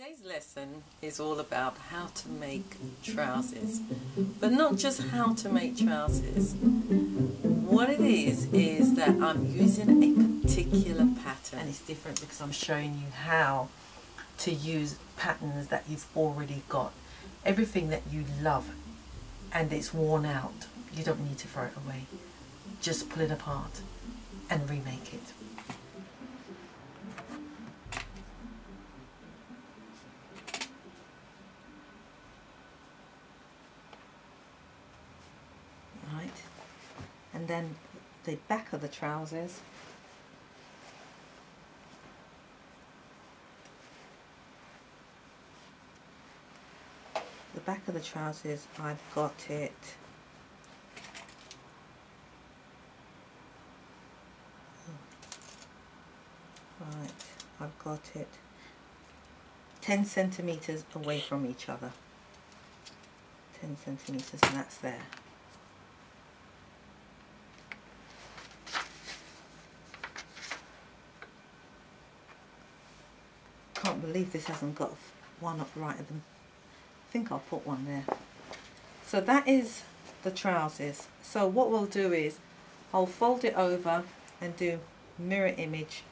Today's lesson is all about how to make trousers, but not just how to make trousers. What it is that I'm using a particular pattern, and it's different because I'm showing you how to use patterns that you've already got. Everything that you love and it's worn out, you don't need to throw it away. Just pull it apart and remake it. Right, and then the back of the trousers, I've got it right, I've got it 10 centimeters away from each other. 10 centimeters, and that's there. Can't believe this hasn't got one up right at them. I think I'll put one there. So that is the trousers. So what we'll do is I'll fold it over and do mirror image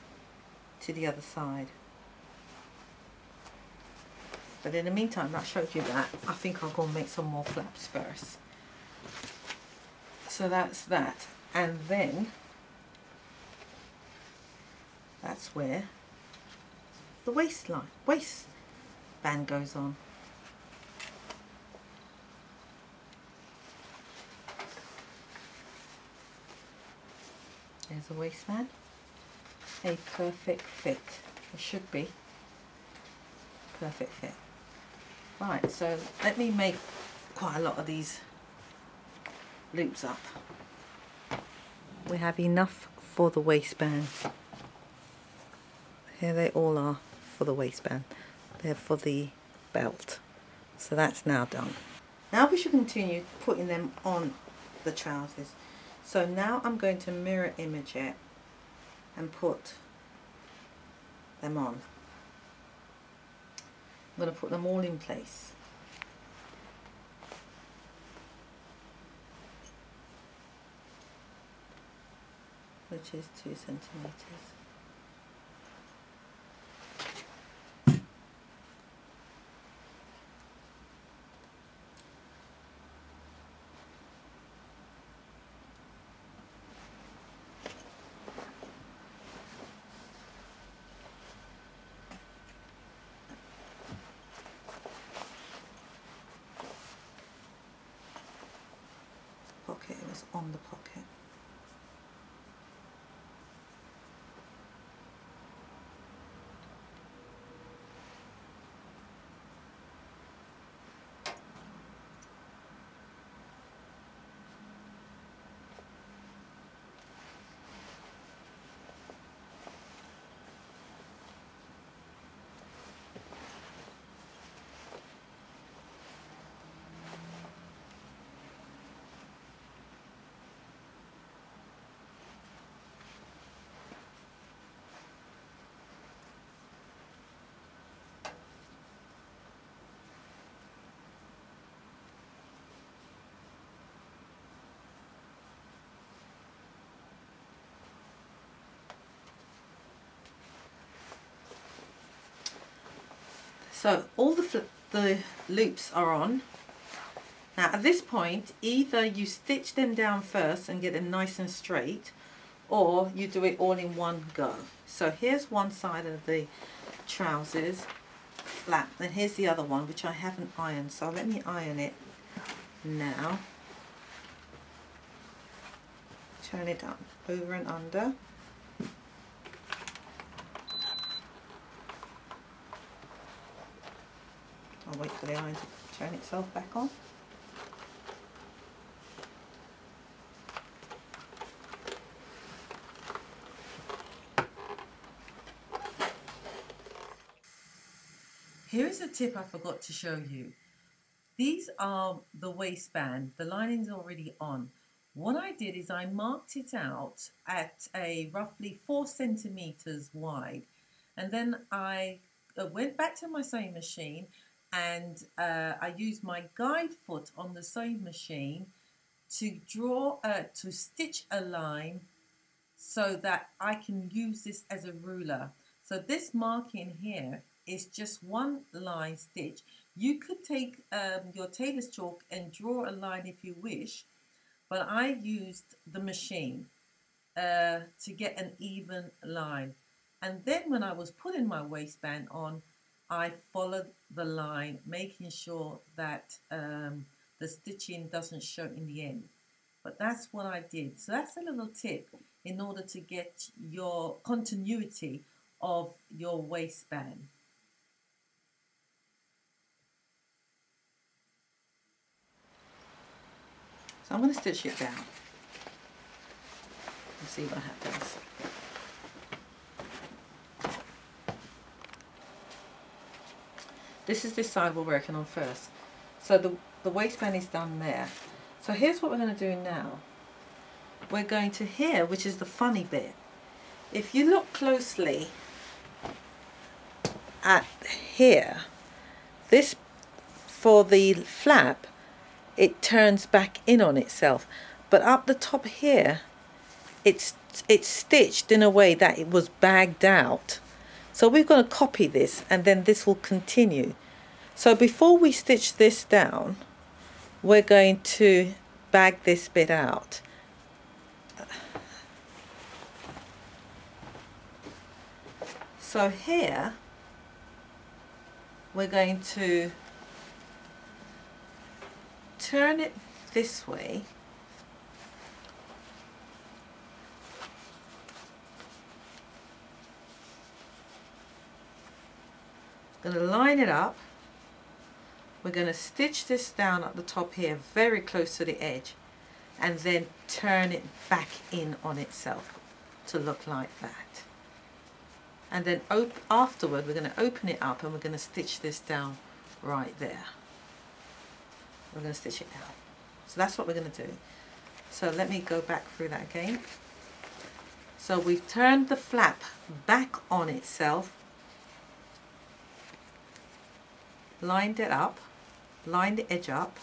to the other side. But in the meantime, I showed you that. I think I'll go and make some more flaps first. So that's that. And then that's where the waistband goes on. There's a waistband. A perfect fit. It should be. Perfect fit. Right, so let me make quite a lot of these loops up. We have enough for the waistband. Here they all are for the waistband. They're for the belt. So that's now done. Now we should continue putting them on the trousers. So now I'm going to mirror image it and put them on. I'm going to put them all in place. Which is 2 centimeters. Pocket, it was on the pocket. So all the loops are on. Now at this point, either you stitch them down first and get them nice and straight, or you do it all in one go. So here's one side of the trousers flap, and here's the other one which I haven't ironed. So let me iron it now. Turn it up, over and under. I'll wait for the iron to turn itself back on. Here is a tip I forgot to show you. These are the waistband. The lining's already on. What I did is I marked it out at a roughly 4 centimeters wide, and then I went back to my sewing machine, and I used my guide foot on the sewing machine to to stitch a line so that I can use this as a ruler. So this marking here is just one line stitch. You could take your tailor's chalk and draw a line if you wish, but I used the machine to get an even line. And then when I was putting my waistband on, I followed the line, making sure that the stitching doesn't show in the end. But that's what I did. So that's a little tip in order to get your continuity of your waistband. So I'm going to stitch it down and see what happens. This is this side we're working on first. So the waistband is done there. So here's what we're going to do now. We're going to here, which is the funny bit. If you look closely at here, this, for the flap, it turns back in on itself. But up the top here, it's stitched in a way that it was bagged out. So we're going to copy this, and then this will continue. So before we stitch this down, we're going to bag this bit out. So here, we're going to turn it this way. Going to line it up. We're going to stitch this down at the top here, very close to the edge, and then turn it back in on itself to look like that. And then afterward, we're going to open it up and we're going to stitch this down right there. We're going to stitch it down. So that's what we're going to do. So let me go back through that again. So we've turned the flap back on itself, lined it up, lined the edge up.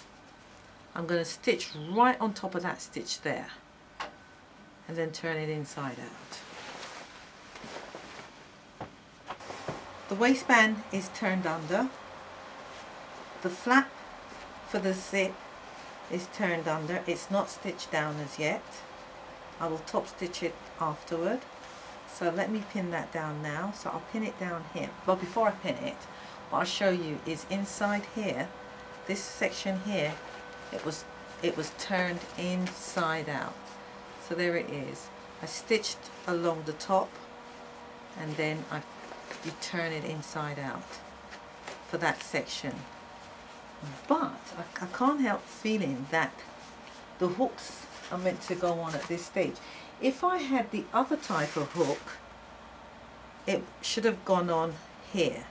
I'm going to stitch right on top of that stitch there, and then turn it inside out. The waistband is turned under. The flap for the zip is turned under. It's not stitched down as yet. I will top stitch it afterward. So let me pin that down now. So I'll pin it down here. But before I pin it, what I'll show you is inside here, this section here, it was turned inside out. So there it is. I stitched along the top, and then you turn it inside out for that section. But I can't help feeling that the hooks are meant to go on at this stage. If I had the other type of hook, it should have gone on here.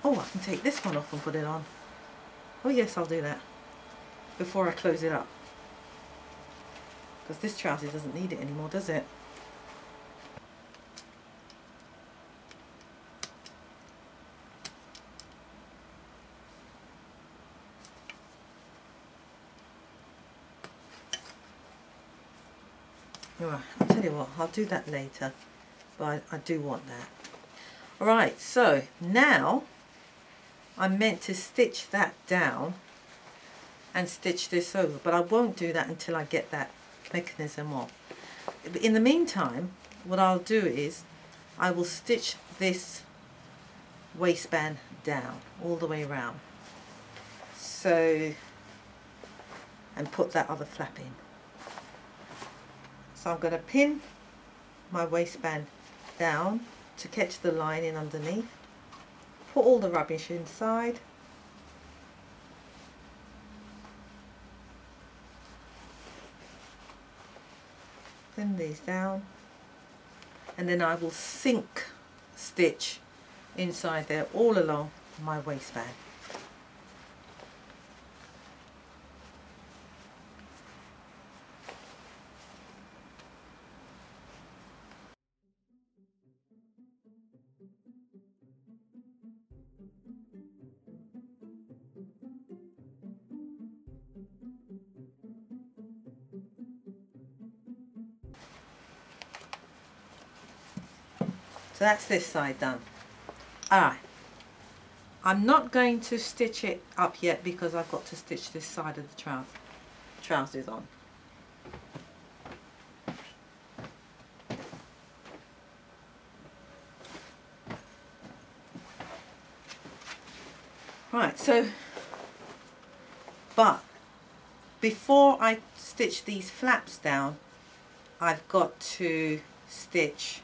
Oh, I can take this one off and put it on. Oh yes, I'll do that before I close it up, because this trouser doesn't need it anymore, does it? Alright, I'll tell you what, I'll do that later, but I do want that. Alright, so now I'm meant to stitch that down and stitch this over, but I won't do that until I get that mechanism off. In the meantime, what I'll do is I will stitch this waistband down all the way around, so, and put that other flap in. So I'm going to pin my waistband down to catch the lining underneath, put all the rubbish inside, pin these down, and then I will sink stitch inside there all along my waistband. that's this side done. Alright, I'm not going to stitch it up yet because I've got to stitch this side of the trousers on. Right, so, but before I stitch these flaps down, I've got to stitch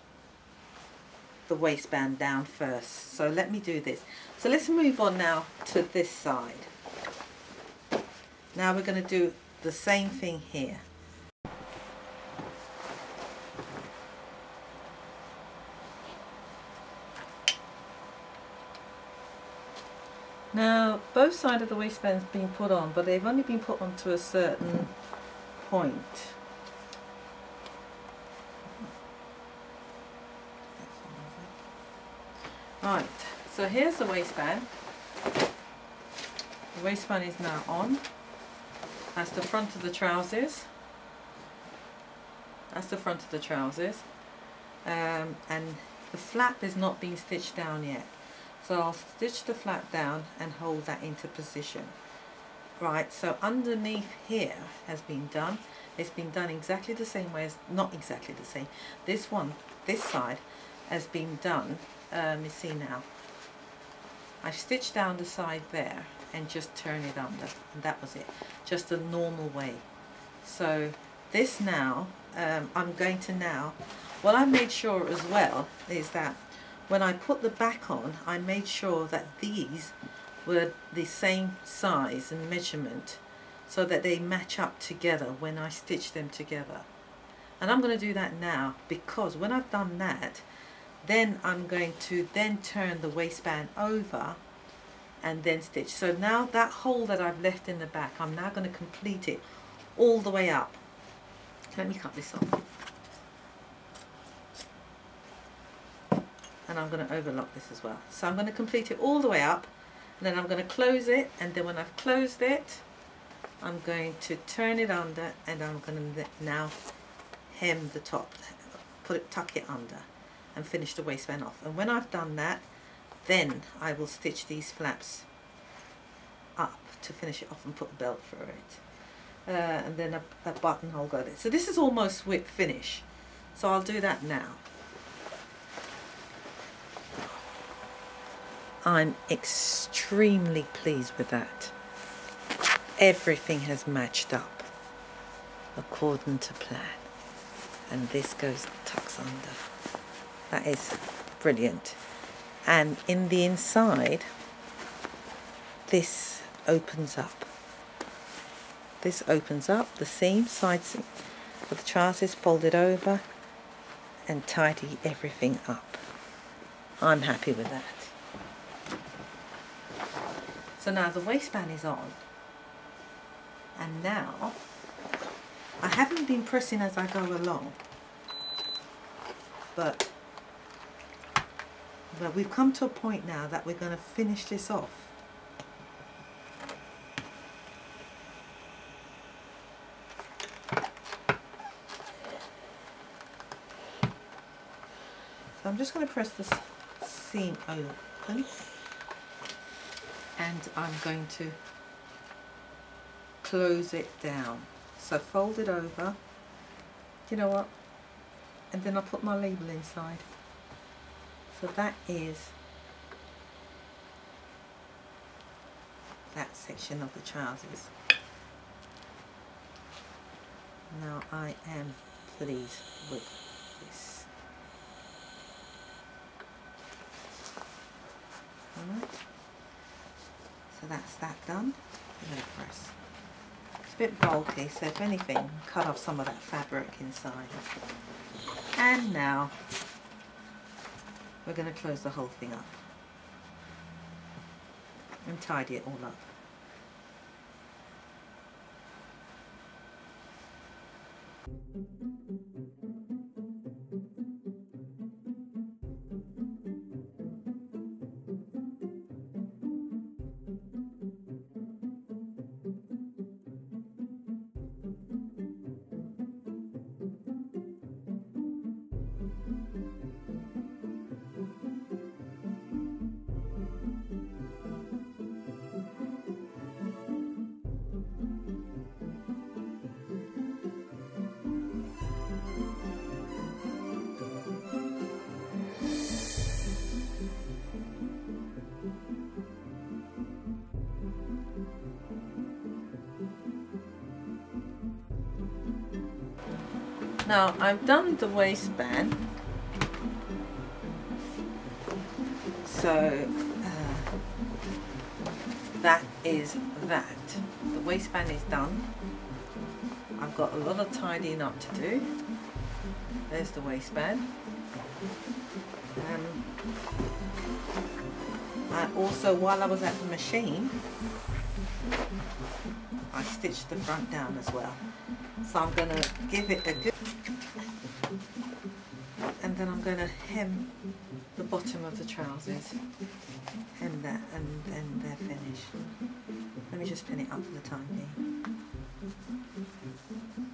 the waistband down first. So let me do this. So let's move on now to this side. Now we're going to do the same thing here. Now both sides of the waistband's been put on, but they've only been put on to a certain point. Right, so here's the waistband. The waistband is now on. That's the front of the trousers. That's the front of the trousers. And the flap is not being stitched down yet. So I'll stitch the flap down and hold that into position. Right, so underneath here has been done. It's been done exactly the same way as, not exactly the same. This side has been done. You see now, I stitched down the side there and just turn it under, and that was it, just a normal way. So this now, I'm going to now, what I made sure as well is that when I put the back on, I made sure that these were the same size and measurement so that they match up together when I stitch them together. And I'm going to do that now, because when I've done that, then I'm going to then turn the waistband over and then stitch. So now that hole that I've left in the back, I'm now going to complete it all the way up. Let me cut this off. And I'm going to overlock this as well. So I'm going to complete it all the way up, and then I'm going to close it, and then when I've closed it, I'm going to turn it under, and I'm going to now hem the top, tuck it under, and finish the waistband off. And when I've done that, then I will stitch these flaps up to finish it off and put a belt through it, and then a buttonhole got it. So this is almost whip finish, so I'll do that now. I'm extremely pleased with that. Everything has matched up according to plan, and this goes tucks under. That is brilliant. And in the inside, this opens up. This opens up, the seam, side seam, with the trousers folded over, and tidy everything up. I'm happy with that. So now the waistband is on, and now I haven't been pressing as I go along, but we've come to a point now that we're going to finish this off. So I'm just going to press this seam open, and I'm going to close it down. So fold it over, you know what, and then I'll put my label inside. So that is that section of the trousers. Now I am pleased with this. Alright, so that's that done. I'm going to press. It's a bit bulky, so if anything, cut off some of that fabric inside. And now we're going to close the whole thing up and tidy it all up. Now I've done the waistband, so that is that. The waistband is done. I've got a lot of tidying up to do. There's the waistband. I also, while I was at the machine, I stitched the front down as well. So I'm going to give it a good, and then I'm going to hem the bottom of the trousers, hem that, and they're finished. Let me just pin it up for the time being.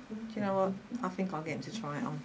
Do you know what? I think I'll get him to try it on.